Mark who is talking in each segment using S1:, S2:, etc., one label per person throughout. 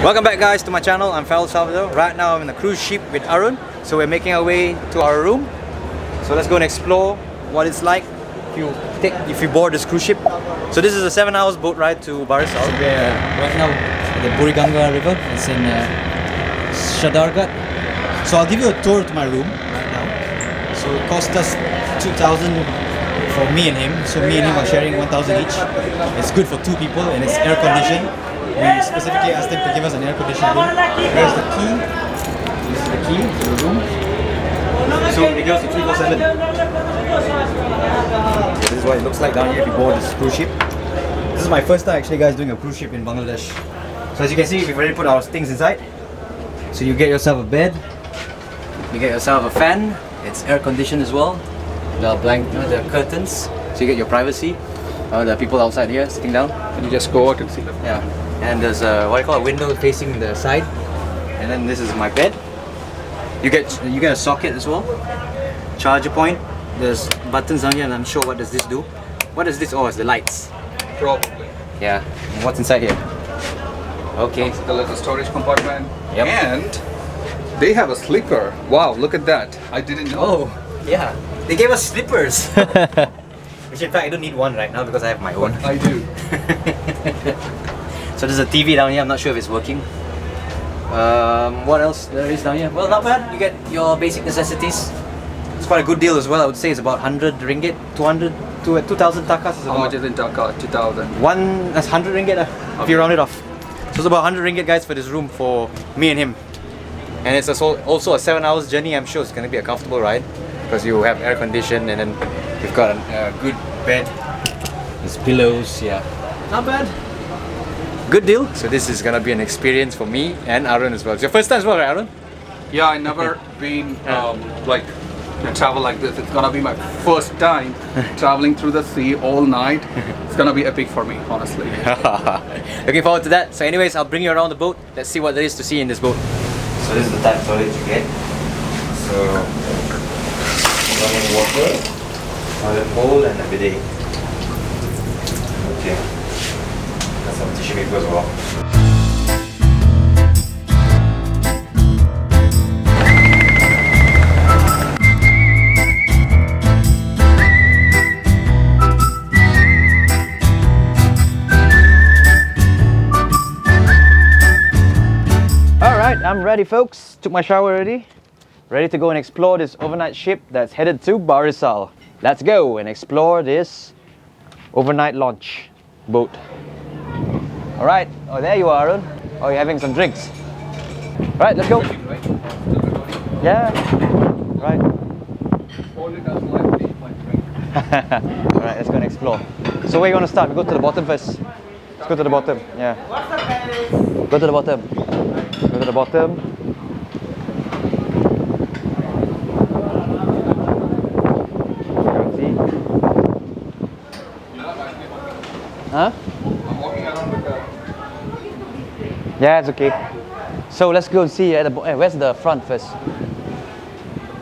S1: Welcome back guys to my channel. I'm Farell, Salvador. Right now I'm in a cruise ship with Arun. So we're making our way to our room. So let's go and explore what it's like if you board this cruise ship. So this is a 7-hour boat ride to Barisal.
S2: So we're right now at the Buriganga River. It's in Shadargat. So I'll give you a tour to my room right now. So it cost us 2,000 for me and him. So me and him are sharing 1,000 each. It's good for 2 people and it's air conditioned. We specifically asked them to give us an air conditioned room. Here's the key. This is the key to the room. So it goes to 347. This is what it looks like down here if you board this cruise ship. This is my first time actually guys doing a cruise ship in Bangladesh. So as you can see, we've already put our things inside. So you get yourself a bed. You get yourself a fan. It's air conditioned as well. The curtains. So you get your privacy. There are people outside here sitting down.
S3: And you just go out and see them.
S2: Yeah. And there's a window facing the side. And then this is my bed. You get a socket as well. Charger point. There's buttons down here and I'm sure what does this do. What is this? Oh, it's the lights.
S3: Probably.
S2: Yeah. And what's inside here? Okay.
S3: The little storage compartment.
S2: Yep.
S3: And they have a sleeper. Wow, look at that. I didn't know.
S2: Oh, yeah. They gave us slippers. Which in fact I don't need one right now because I have my own.
S3: I do.
S2: So there's a TV down here. I'm not sure if it's working. What else there is down here? Well, not bad. You get your basic necessities. It's quite a good deal as well. I would say it's about 100 ringgit, 200 to 2,000 takas.
S3: How much is in Dhaka? 2,000.
S2: That's 100 ringgit if you round it off. So it's about 100 ringgit guys for this room for me and him. And it's also a 7 hours journey. I'm sure it's going to be a comfortable ride because you have air conditioned and then you've got a good bed. There's pillows, yeah. Not bad. Good deal. So this is gonna be an experience for me and Arun as well. It's your first time as well, right, Arun?
S3: Yeah, I never been travel like this. It's gonna be my first time traveling through the sea all night. It's gonna be epic for me, honestly.
S2: Looking forward to that. So anyways, I'll bring you around the boat. Let's see what there is to see in this boat. So this is the type of toilet you get. So running water, toilet bowl and a bidet. Okay. That's some tissue paper as well. Alright, I'm ready folks. Took my shower already. Ready to go and explore this overnight ship that's headed to Barisal. Let's go and explore this overnight launch boat. Alright, oh there you are, Arun. Oh, you're having some drinks. Alright, let's go. Yeah, right. Alright, let's go and explore. So where you want to start? We go to the bottom first. Let's go to the bottom, yeah. Go to the bottom. Go to the bottom. See? Huh? Yeah, it's okay. So let's go and see at the where's the front first.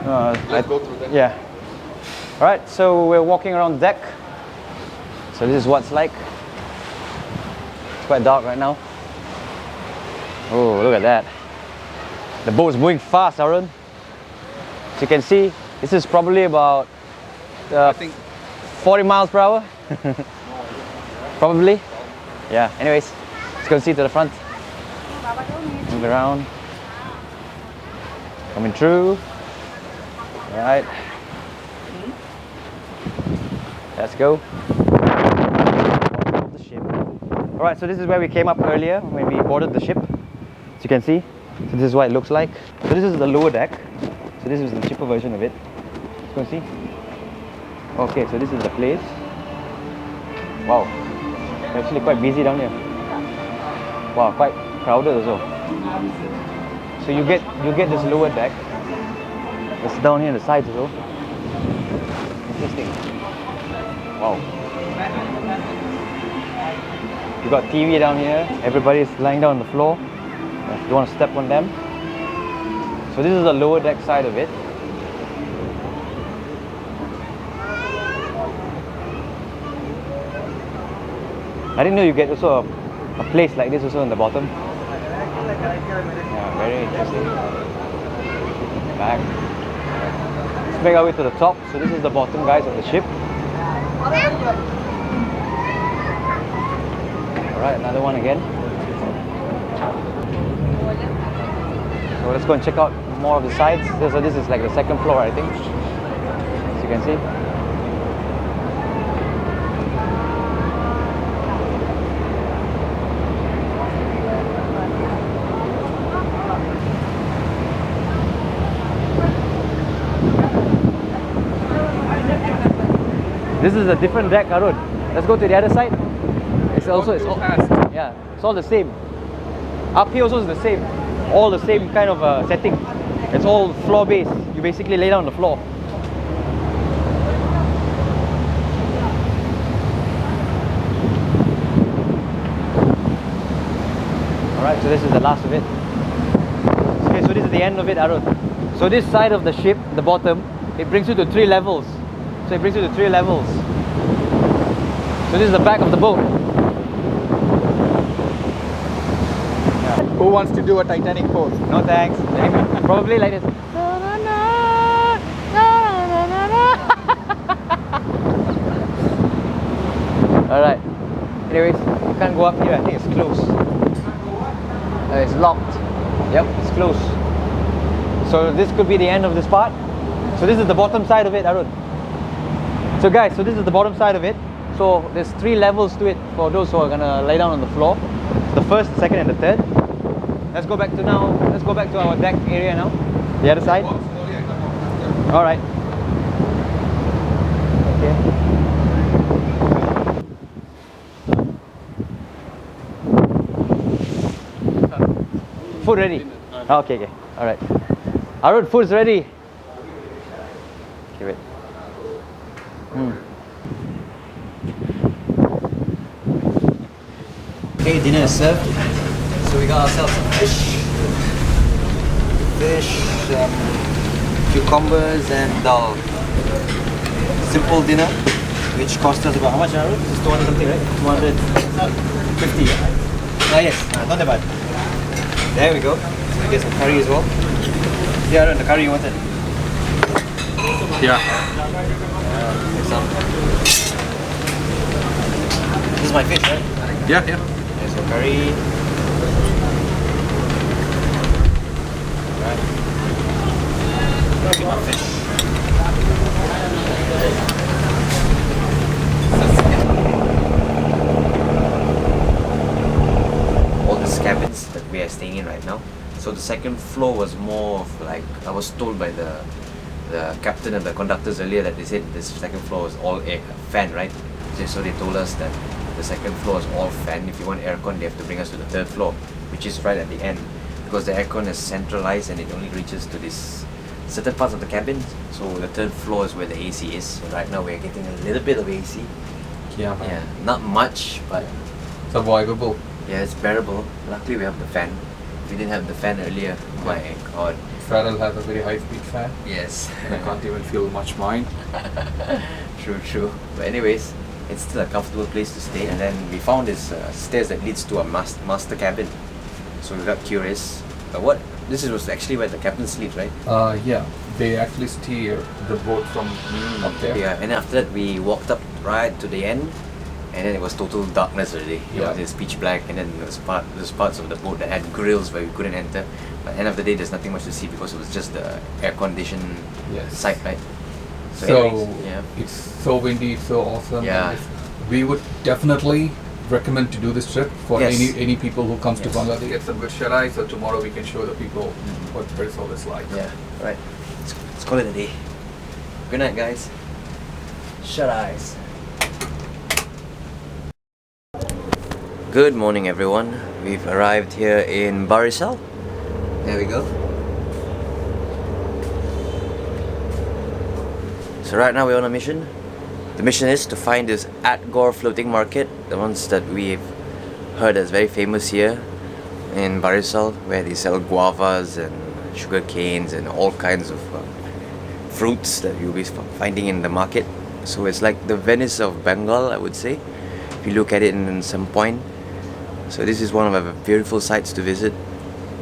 S3: Let's go through that.
S2: Yeah. All right. So we're walking around the deck. So this is what it's like. It's quite dark right now. Oh, look at that. The boat's moving fast, Arun. So you can see, this is probably about
S3: I think
S2: 40 miles per hour. Probably. Yeah. Anyways, let's go and see to the front. Move around. Coming through. Alright. Let's go. The ship. Alright, so this is where we came up earlier when we boarded the ship. As you can see. So this is what it looks like. So this is the lower deck. So this is the cheaper version of it. You can see. Okay, so this is the place. Wow. It's actually quite busy down here. Wow, quite crowded also. So you get this lower deck. It's down here on the sides as well. Interesting. Wow. You got TV down here. Everybody's lying down on the floor. If you want to step on them. So this is the lower deck side of it. I didn't know you get also a place like this also on the bottom. Yeah, very interesting. Back. Let's make our way to the top. So this is the bottom, guys, of the ship. Alright, another one again. So let's go and check out more of the sides. So this is like the second floor, I think. As you can see. This is a different deck, Arun. Let's go to the other side. It's all the same. Up here also is the same. All the same kind of setting. It's all floor based. You basically lay down on the floor. Alright, so this is the last of it. Okay, so this is the end of it, Arun. So this side of the ship, the bottom, it brings you to 3 levels. So it brings you to 3 levels. So this is the back of the boat.
S3: Who wants to do a Titanic pose?
S2: No thanks. Probably like this. Alright. Anyways, you can't go up here. I think it's closed. It's locked. Yep, it's closed. So this could be the end of this part. So this is the bottom side of it, Arun. So guys, so this is the bottom side of it. So there's 3 levels to it for those who are gonna lay down on the floor. The first, the second, and the third. Let's go back to our deck area now. The other side. Alright. Okay. Food ready? Okay. Alright. Arun, food's ready. Okay, wait.
S1: Okay, dinner is served. So we got ourselves some fish, cucumbers and dal. Simple dinner, which cost us about how much? This is 200 something, right? 250. Yes, not that bad. There we go. So we get some curry as well. Yeah, the curry you wanted.
S3: Yeah.
S1: This is my fish, right?
S3: Yeah.
S1: There's some curry. Right. My fish. All these cabins that we are staying in right now. So the second floor was more of like, I was told by the captain and the conductors earlier that they said this second floor was all air, fan, right? So they told us that the second floor is all fan. If you want aircon, they have to bring us to the third floor, which is right at the end, because the aircon is centralized and it only reaches to this certain parts of the cabin. So the third floor is where the AC is. So right now we're getting a little bit of AC.
S3: Yeah.
S1: Yeah, not much, but
S3: Survivable.
S1: yeah, it's bearable. Luckily we have the fan. If we didn't have the fan earlier, my god.
S3: Farell has a very high-speed fan.
S1: Yes.
S3: I can't even feel much mine.
S1: True. But anyways, it's still a comfortable place to stay. And then we found this stairs that leads to a master cabin. So we got curious. But this was actually where the captain sleeps, right?
S3: Yeah. They actually steer the boat from up there.
S1: Yeah. And after that, we walked up right to the end. And then it was total darkness already. It was pitch black, and then there's parts of the boat that had grills where we couldn't enter. But at the end of the day, there's nothing much to see because it was just the air conditioned site, right?
S3: So
S1: anyways,
S3: it's so windy, it's so awesome.
S1: Yeah.
S3: And we would definitely recommend to do this trip for any people who comes to Bangladesh. Get some good shut-eye, so tomorrow we can show the people what Barisal is like.
S1: Yeah, right. Let's call it a day. Good night, guys. Shut eyes. Good morning, everyone. We've arrived here in Barisal. There we go. So right now we're on a mission. The mission is to find this Atgore floating market, the ones that we've heard is very famous here in Barisal, where they sell guavas and sugar canes and all kinds of fruits that you'll be finding in the market. So it's like the Venice of Bengal, I would say, if you look at it in some point. So this is one of our beautiful sites to visit.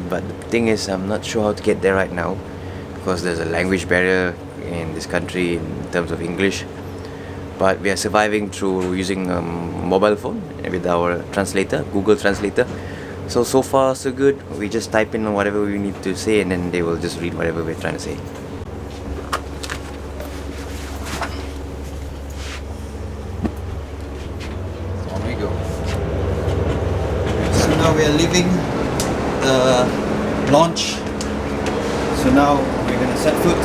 S2: but the thing is, I'm not sure how to get there right now because there's a language barrier in this country in terms of English. But we are surviving through using a mobile phone with our translator, Google Translator. So far so good. We just type in whatever we need to say and then they will just read whatever we're trying to say. So on we go. So now we are leaving the launch. So now we're gonna set foot.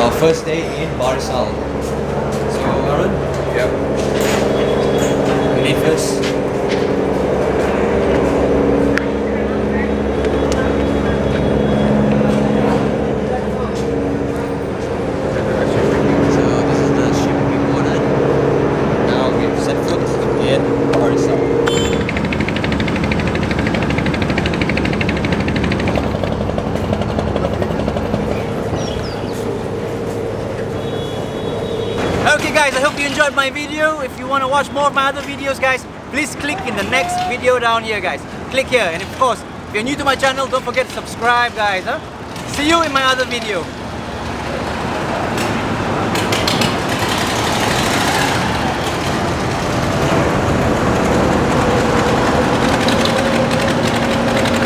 S2: Our first day in Barisal. So Arun?
S3: Yeah.
S2: You lead first.
S1: Okay guys, I hope you enjoyed my video. If you want to watch more of my other videos guys, please click in the next video down here guys. Click here, and of course, if you're new to my channel, don't forget to subscribe guys. See you in my other video.